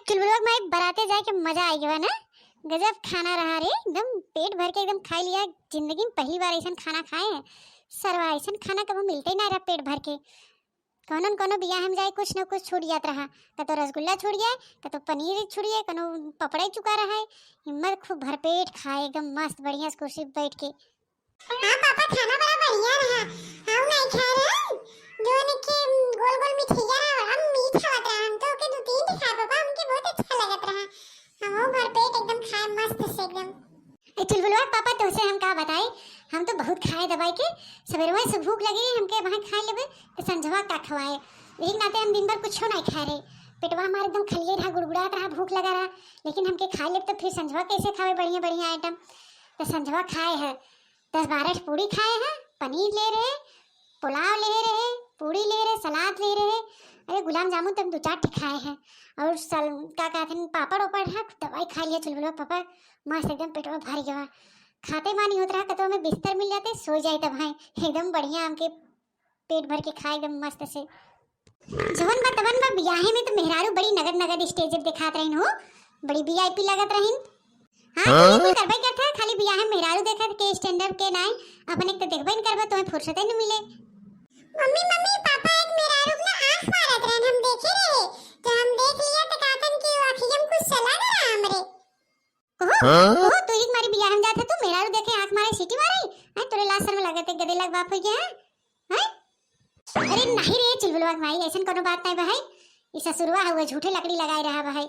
चुलबुलवा में बराते जाए के मजा आई गया ना। गजब खाना रहा रे, एकदम पेट भर के एकदम खा लिया। जिंदगी में पहली बार ऐसा खाना खाए हैं। सरवा ऐसा खाना कभी मिलते ही ना रहा पेट भर के। कोनो न कोनो बियाह में जाए कुछ न कुछ छूट जात रहा। कतो रसगुल्ला छूट जाए, कतो पनीर छूट जाए, कनो पपड़ा ही चुका रहा है। हिम्मत खूब भरपेट खाए एकदम मस्त बढ़िया से कुर्सी पे बैठ के। हां पापा खाना बड़ा बढ़िया रहा। हम नहीं खा रहे जो ने के गोल गोल मिठाइयां रहा, हम मीठा लग रहा। हम तो के दो तीन खा पापा, हमके बहुत अच्छा लगत रहा। हम भरपेट एकदम खाए मस्त से एकदम। ए चुलबुलवा पापा तो से हम का बताए, हम तो बहुत खाए दवाई के। सवेरे से भूख लगी हमके वहां खा लेबे तो संझवा का खवाए। लेकिन नाते हम दिन भर कुछ नहीं खा रहे। पेटवा हमारे एकदम खलिए रहा, गुड़गुड़ात रहा, भूख लगा रहा। लेकिन हमके खा ले तो फिर संझवा कैसे खावे बढ़िया बढ़िया आइटम। तो संझवा खाए है 10-12 पूड़ी खाए हैं, पनीर ले रहे, पुलाव ले रहे, पूड़ी ले रहे, सलाद ले रहे। अरे गुलाब जामुन तक 2-4 खाए हैं। और का कहते हैं पापड़ ओपड़ है, दवाई खा लिया चुलबुलवा पापा। मस्त एकदम पेटवा भर गया। खाते मानी होता रहा, कतो में बिस्तर मिल जाते सो जाए तब है एकदम बढ़िया। हमके पेट भर के खाए एकदम मस्त से। जवन बा तवन बा बियाहे में तो मेहरारू बड़ी नगद नगद स्टेज दिखात रहिन हो, बड़ी वीआईपी लगत रहिन। हां तो करबे करता है, खाली बियाहे में मेहरारू देखत के स्टैंड अप के नाई अपन एक तो देखबे न करबे तो फुर्सत ही न मिले। मम्मी मम्मी पापा एक मेरा रुक ना आंख मारत रहे, हम देखे रहे तो हम देख लिया तो कातन की आंखियम कुछ चला गया हमरे। ओहो तो एक मारी बियाह में जात है तू मेहरारू देखे आंख मारे सीटी मारी है। तोरे लाज शर्म लगत है, गदे लग बाप हो गया है। अरे नहीं रे चुलबुलवा भाई, ऐसा कोनो बात नहीं भाई। ई ससुरवा हुआ झूठे लकड़ी लगाए रहा भाई।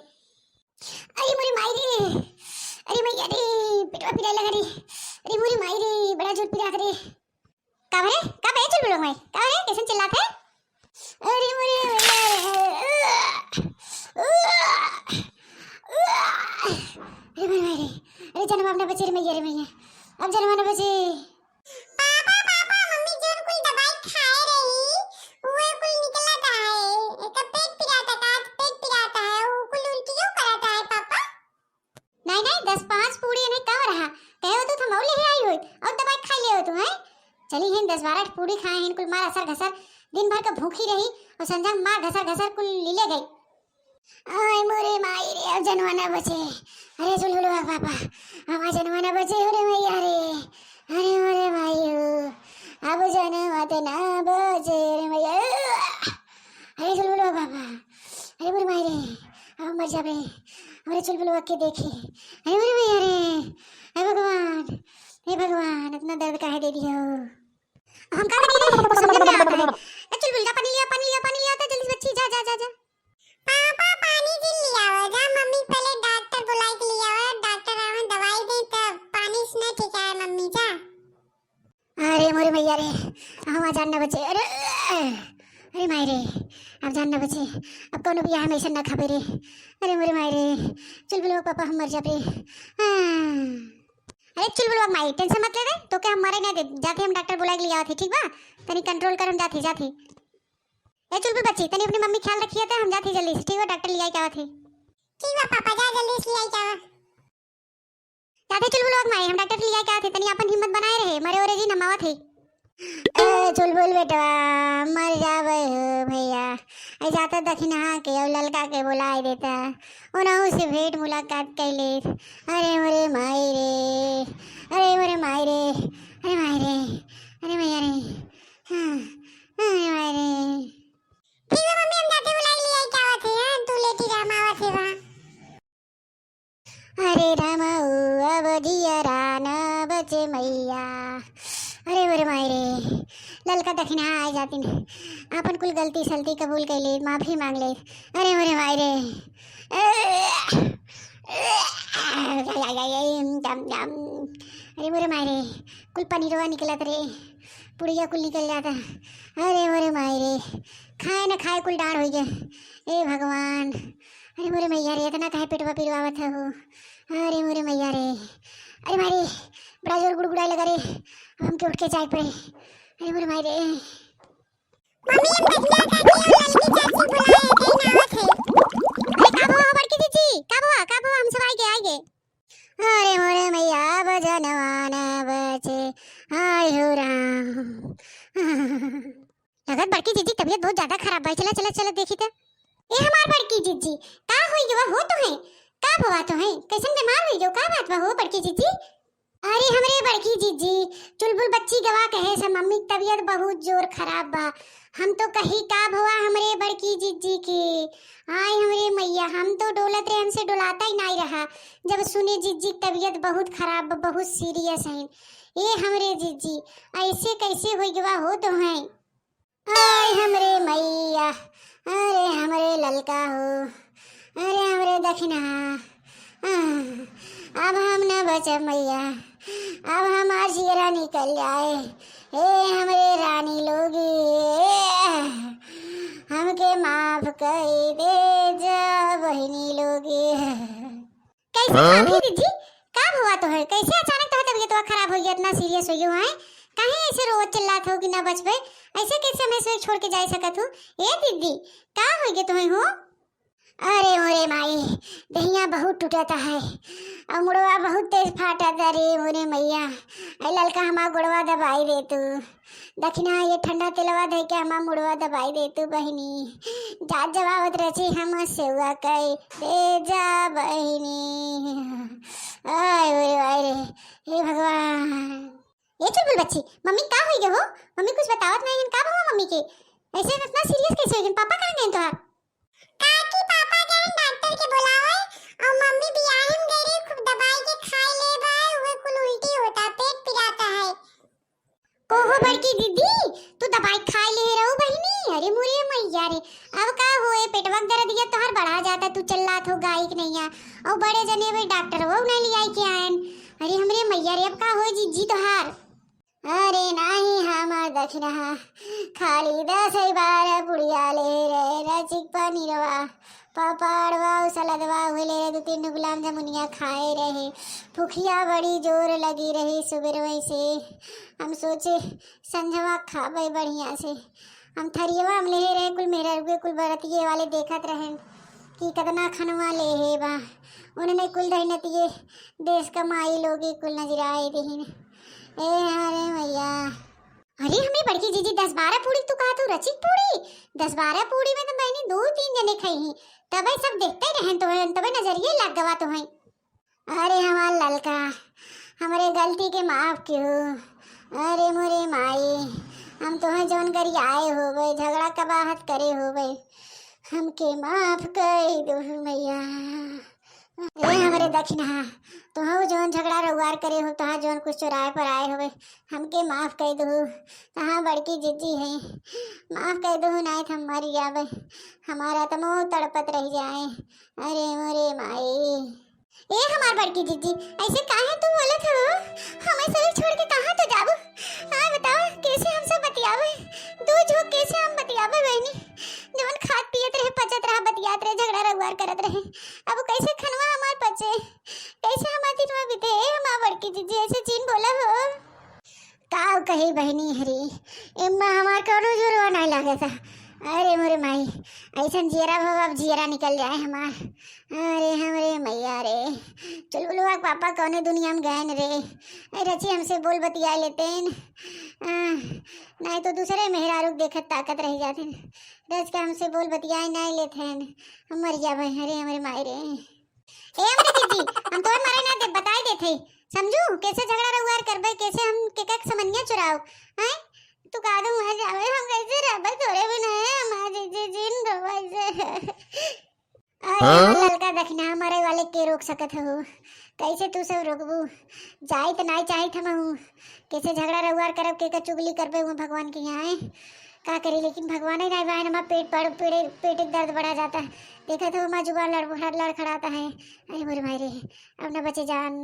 अरे मोरी माई रे, अरे मैया रे, पेटवा पिराए लगा रे। अरे मोरी माई रे, बड़ा जोर पिरा रे। का है चुलबुलवा भाई, का है कैसे चिल्लाते है? अरे मोरी मैया अरे मोरी माई रे, अरे जन्म अपना बचे रे मैया रे मैया, अब जन्म ना बचे। पापा पापा मम्मी जोन कोई दवाई खाए रही वो कुल निकलता है। एक पेट पिराता का पेट पिराता है, वो कुल उल्टी क्यों कराता है पापा? नहीं 10-5 पूड़ी नहीं कब रहा कहे तो थमौ ले आई हो और दवाई खा ले हो तू है। चली हैं 10-12 पूड़ी खाए हैं, कुल मार असर घसर दिन भर का भूखी रही और संजा मार घसर घसर कुल लीले गई। आय मोरे माई रे, अब जनवाना बचे। अरे चुलबुलवा पापा हमारा जनवाना बचे रे मैया रे। अरे मोरे माई अब जनमत ना बचे रे मैया। अरे चुलबुलवा पापा, अरे मोरे माई रे, अब मर जाबे हमारे चुलबुलवा के देखे। अरे मोरे मैया रे, हे भगवान, हे भगवान, इतना दर्द काहे दे दियो। हम का करी रे, समझ में आता है। चुलबुल जा पानी लिया तो जल्दी बच्ची जा जा जा जा। पापा पानी जी लिया हो जा। मम्मी पहले डॉक्टर बुला के लिया हो, डॉक्टर आवे दवाई दे तब पानी से नहीं ठीक है मम्मी जा। अरे मोरे मैया रे, हम जान न बचे। अरे अरे माई रे, अब जान न बचे। अब कोनो बियाह में ऐसा न खाबे रे। अरे मोरे माई रे, चुलबुलवा पापा हम मर जाबे। अरे चुलबुलवा माई टेंशन मत ले रे, तो के हम मरे ना दे। जाके हम डॉक्टर बुला के लिया थे, ठीक बा? तनी कंट्रोल कर, हम जाते। ए चुलबुल बच्ची तनी अपनी मम्मी ख्याल रखिए तो हम जाते जल्दी से, ठीक बा? डॉक्टर लिया क्या थे? ठीक है पापा जा जल्दी से ले जाओ। जाते चुलबुलवा माई, हम डॉक्टर लिया क्या थे, तनी अपन हिम्मत बनाए रहे। मरे ओरे जी नमावा थे। ए चुलबुल बेटा मर जावे हो भैया, ऐ जाता दखिना के और ललका के बुलाए देता उनहु से भेंट मुलाकात कैले। अरे मोरे माई रे, अरे मोरे माई रे, अरे माई रे, अरे मैया रे, अरे माई रे। ठीक है मम्मी हम जाते बुला लिया क्या थे। हां तू लेटी रह मावा से वहां। अरे रामा अब जिया राना बचे मैया। अरे मोरे माई रे, ललका दखिना आ जाती अपन कुल गलती सलती कबूल कर ले, माफी मांग ले। अरे मोरे माई रे, अरे मोरे माई रे, कुल पनीरवा निकलत रे, पुड़िया कुल निकल जाता। अरे मोरे माई रे, खाए न खाए कुल डाढ़ हो गया। ए भगवान, अरे मोरे मैया रे, इतना काहे पेटवा पिरवावत हो। अरे मोरे मैया रे, अरे मारे बड़ा जोर गुड़गुड़ाए लगा रे, हमके उठ के जाए पड़े। अरे मोरे माई रे, मम्मी हम बदला का के और ललकी चाची बुलाए कहीं ना थे। अरे का बुआ बड़की जीजी, का बुआ हम सब आए गए। अरे मोरे मैया बजनवाना बचे, हाय हो राम। लगत बड़की जीजी तबीयत बहुत ज्यादा खराब है। चला देखी तो। ए हमार बड़की जीजी का होई गवा हो तो है का भवा तो है कैसन बीमार हुई जो का बात बा हो बड़की जीजी। अरे हमरे बड़की जीजी चुलबुल बच्ची गवा कहे से मम्मी की तबीयत बहुत जोर खराब बा। हम तो कही का भवा हमरे बड़की जीजी की। आय हमरे मैया हम तो डोलत रहे हमसे डोलाता ही नहीं रहा जब सुने जीजी की तबीयत बहुत खराब बा बहुत सीरियस है। ये हमरे जीजी ऐसे कैसे हुई गवा हो तो है। आय हमरे मैया अरे हमरे ललका हो अरे हमरे दक्षिणा अब हम न बचे मैया अब हमार जियरा निकल जाए। हे हमरे रानी लोगी हमके माफ कर दे जा बहनी लोगी। कैसे माफी दीदी का हुआ तो है कैसे अचानक तो तबीयत तो खराब हो गया इतना सीरियस हो गया है काहे ऐसे रोज चिल्लात हो कि ना बच पाए ऐसे कैसे मैं से छोड़ के जा सकत हूँ। ए दीदी का हो गया तुम्हें हो। अरे मोरे माई दहिया बहुत टूटता है और मुड़वा बहुत तेज फाटता रे मोरे मैया। ऐ ललका हमार गुड़वा दबाई दे तू दक्षिणा ये ठंडा तेलवा दे के हमार मुड़वा दबाई दे तू बहिनी जात जवाबत रची हम सेवा कई दे जा बहिनी। आय ओरे आय रे हे भगवान। ये चुलबुल बच्ची मम्मी का हो गए हो मम्मी कुछ बतावत नहीं का हुआ मम्मी के ऐसे इतना सीरियस कैसे हो गए पापा कहाँ गए तोहार। काकी पापा गए डॉक्टर के बुलावे और मम्मी भी आई हम गई रे खूब दवाई के खाई ले भाई वो कुल उल्टी होता पेट पिराता है। ओहो बड़की दीदी तू दवाई खाई ले रहो बहिनी। अरे मुरे मैया रे अब का होए पेटवा दर्द दिया तोहर बढ़ा जाता तू चिल्लात हो गाय के नहीं और बड़े जने भाई डॉक्टर वो नहीं ले आई के आयन। अरे हमरे मैया रे अब का होए जीजी तोहार। अरे नहीं हमार दक्षिणा खाली 10-12 पुड़िया ले रे रचिक पनीरवा पापड़वा सलादवा हुए ले रहे 2-3 गुलाब जामुनिया खाए रहे भूखिया बड़ी जोर लगी रही सुबह से। हम सोचे संझवा खाबे बढ़िया से हम थरियवा हम ले रहे कुल मेरा रुपये कुल बरतिये वाले देखत रहे कि कितना खनवा ले है बा उन्होंने कुल रहनतिये देश कमाई लोगे कुल नजर आए दीन। ए अरे मैया अरे हमें बड़की जीजी 10-12 पूड़ी तू कहा तू रचिक पूड़ी 10-12 पूड़ी में तो मैंने 2-3 जने खाई ही तब सब देखते रहे तो तब नजरिए लग गवा तो है। अरे हमार ललका हमारे गलती के माफ क्यों। अरे मोरे माई हम तो जौन करी आए हो गए झगड़ा कबाहत करे हो गए हमके माफ कर दो मैया। ए हमारे दक्षिणा तो हो जौन झगड़ा रउआर करे हो तहाँ जौन कुछ चुराए पर आए होवे हमके माफ कर दो तहाँ बड़की जिद्दी है माफ कर दो नहीं तो हम मर जावे हमारा तो मुँह तड़पत रह जाए। अरे मोरे माई ए हमार बड़की जिद्दी ऐसे काहे तू बोलत हो हमें सभी छोड़ के कहाँ तो जाबू। हाँ बताओ कैसे हम सब बतियावे दो झोंक कैसे हम बतियावे बहनी जौन खात पियत रहे पचत रहा बतियात रहे झगड़ा रगवार करत रहे अब कैसे खनवा हमार पचे कैसे हमार दिनवा बीते हमार बड़की जीजी ऐसे चीन बोला हो काव कही बहनी हरी इम्मा हमार कौनो जोरवा नहीं लगे था। अरे मोरे माई ऐसा जियरा भव अब जियरा निकल जाए हमार। अरे हमरे मैया रे चुलबुलवा पापा कौने दुनिया में गए रे रची हमसे बोल बतिया लेते नहीं तो दूसरे मेहरारू देखत ताकत रह जाते रच के हमसे बोल बतियाए नहीं लेते हम मर जा भाई। अरे हमारे माई रे ए हमरे जीजी हम तो मारे ना दे बताई देते समझू कैसे झगड़ा रउआर करबे कैसे हम केका समन्या चुराओ हैं तू का दो वहां जावे हम कैसे रहबे तोरे बिना हमार जीजी जिन रवाई से। अरे ललका दक्षिणा हमारे वाले के रोक सकत हो कैसे तू सब रोकबू जाई तो नहीं चाहिए था मैं कैसे झगड़ा रउआर करब के चुगली करबे वो भगवान के यहाँ है का करी लेकिन भगवान ही नहीं बाहर हमारा पेट दर्द बढ़ा जाता है देखा तो हमारा जुबान लड़खड़ाता है। अरे मोरे माई रे अब ना बचे जान।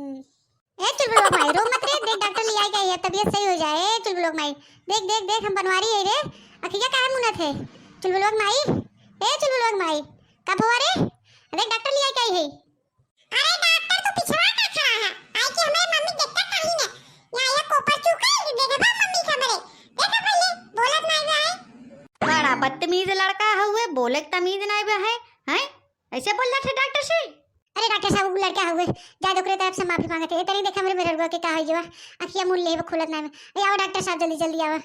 ए चुलबुल माई रो मत रे देख डॉक्टर ले आई गई है तबीयत सही हो जाए। चुलबुल माई देख देख देख हम बनवारी है रे अखिया काहे मुनत है चुलबुल माई ए चुलबुल माई कब हुआ रे देख डॉक्टर ले आई गई है। अरे डॉक्टर तो पिछवा का खड़ा है आई कि हमें मम्मी देखता कहीं ने या ये कोपर चुका है देखा मम्मी खबरे देखा पहले बोलत नहीं है बड़ा बदतमीज लड़का हुए बोले तमीज नहीं बे है ऐसे बोल रहा था डॉक्टर से। अरे डॉक्टर साहब वो लड़का हुए जादू करे तो आपसे माफी मांगते तरी देखा मेरे रुआ के का है जवा अखिया मुन ले खुलत ना आओ डॉक्टर साहब जल्दी जल्दी आओ।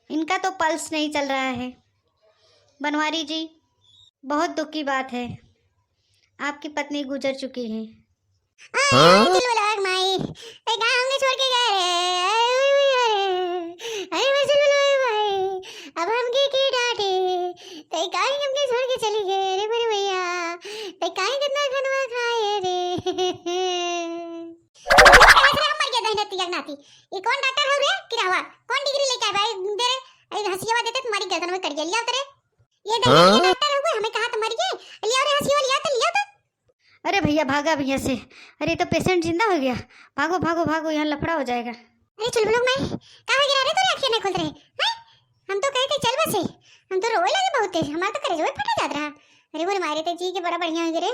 इनका तो पल्स नहीं चल रहा है बनवारी जी बहुत दुख की बात है, आपकी पत्नी गुजर चुकी है। चुलबुलवा माई ए कहाँ हमके छोड़ के गए रे? अरे मैं चुलबुलवा माई अब हमके की डांटे ते काहे हमके छोड़ के चली गए रे मेरे भैया? ते काहे कितना खनवा खाए रे? हम मर गया दहिना तिलक नाती। ये कौन डॉक्टर है रे? किरावा कौन डिग्री लेके आया भाई तेरे? अरे हंसियावा देते तुम्हारी गर्दन में कट गया। लिया तेरे ये दहिना डॉक्टर है हमें कहा तो मर गए। लिया रे हंसियावा लिया तो लिया तो। अरे भैया भागा भैया से। अरे तो पेशेंट जिंदा हो गया। भागो भागो भागो, यहाँ लफड़ा हो जाएगा। अरे चुलबुलवा माई कहाँ गिरा रे? तो आंखें नहीं खुल रहे हैं। हम तो कहे थे चल बसे, हम तो रोए लगे बहुत तेज, हमारा तो कलेजो फटा जात रहा। अरे बोले मारे थे जी के बड़ा बढ़िया हो गए।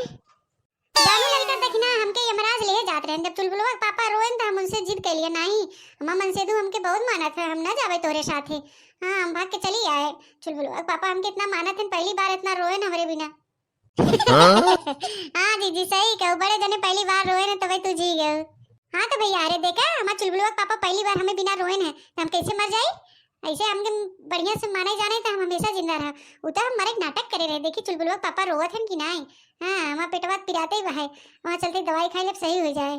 जानो ललकर देखना हमके यमराज ले जात रहे। जब चुलबुलवा के पापा रोएन तो हम उनसे जिद कर लिया नहीं हम मन से दू हमके बहुत माना था हम ना जावे तोरे साथे। हाँ हम भाग के चली आए। चुलबुलवा के पापा हमके इतना माना थे पहली बार इतना रोए ना हमारे बिना। हाँ जी सही कहो, बड़े जने पहली बार रोए ना तो भाई तू जी गए। हाँ तो भैया अरे देखा हमारे चुलबुलवा के पापा पहली बार हमें बिना रोए हैं तो हम कैसे मर जाए? ऐसे हमके बढ़िया से माने जाने तो हम हमेशा जिंदा रहा। उतर हम मरे नाटक करे रहे। देखी चुलबुलवा के पापा रोवत हैं कि नहीं? हाँ हमारा पेटवा पिराते ही बहा वहाँ चलते दवाई खाई ले सही हो जाए।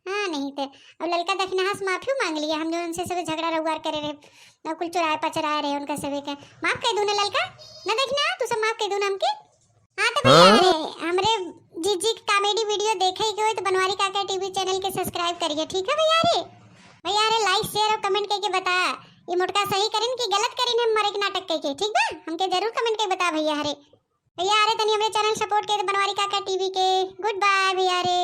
हाँ नहीं तो अब लड़का दखना हंस माफी मांग लिया हम जो उनसे सब झगड़ा रउआर करे रहे कुल चुराए पचराए रहे उनका सबे का माफ कर दूँ ना लड़का ना देखना तू सब माफ कर दूँ ना हमके। हाँ तो भैया हमरे जी कॉमेडी वीडियो देखे के हो तो बनवारी काका टीवी चैनल के सब्सक्राइब करिए ठीक है भैया रे लाइक शेयर और कमेंट करके बता ये मोटका सही करें कि गलत करें हम मरे के नाटक करके ठीक बा हमके जरूर कमेंट करके बता भैया रे तनी हमरे चैनल सपोर्ट करे बनवारी काका टीवी के। गुड बाय भैया रे।